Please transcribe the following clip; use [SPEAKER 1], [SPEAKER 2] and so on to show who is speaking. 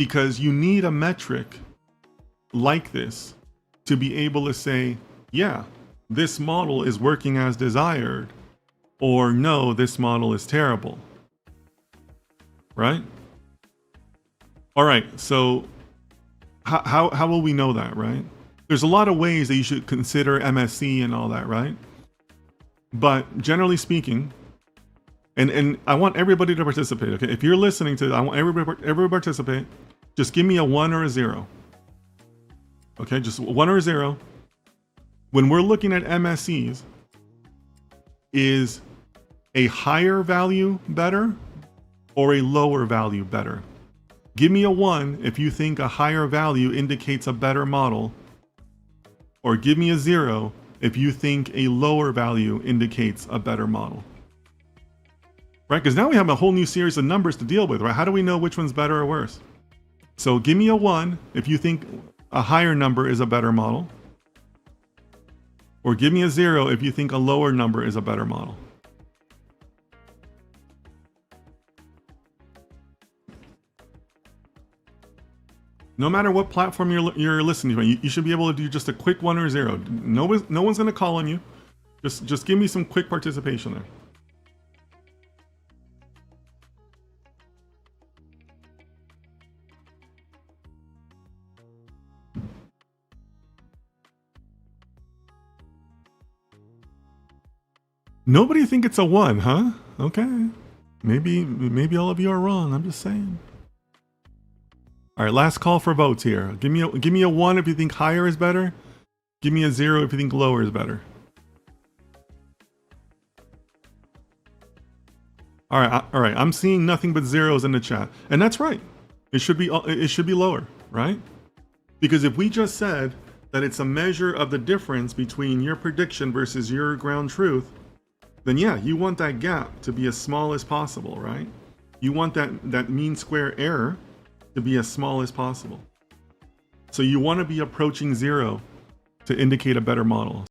[SPEAKER 1] because you need a metric like this to be able to say, yeah, this model is working as desired, or no, this model is terrible, right? All right, so how will we know that, right? There's a lot of ways that you should consider MSE and all that, right? But generally speaking, and I want everybody to participate, okay? If you're listening to, I want everybody to participate. Just give me a 1 or a 0. Okay, just 1 or a 0. When we're looking at MSEs, is a higher value better or a lower value better? Give me a 1 if you think a higher value indicates a better model, or give me a 0 if you think a lower value indicates a better model. Right? Because now we have a whole new series of numbers to deal with, right? How do we know which one's better or worse? So give me a 1 if you think a higher number is a better model, or give me a 0 if you think a lower number is a better model. No matter what platform you're listening to, you should be able to do just a quick 1 or 0. No one's going to call on you. Just give me some quick participation there. Nobody think it's a 1, huh? Okay. Maybe all of you are wrong. I'm just saying. All right, last call for votes here. Give me a 1 if you think higher is better. Give me a 0 if you think lower is better. All right. I'm seeing nothing but zeros in the chat, and that's right. It should be lower, right? Because if we just said that it's a measure of the difference between your prediction versus your ground truth, then yeah, you want that gap to be as small as possible, right? You want that mean square error to be as small as possible. So you want to be approaching 0 to indicate a better model.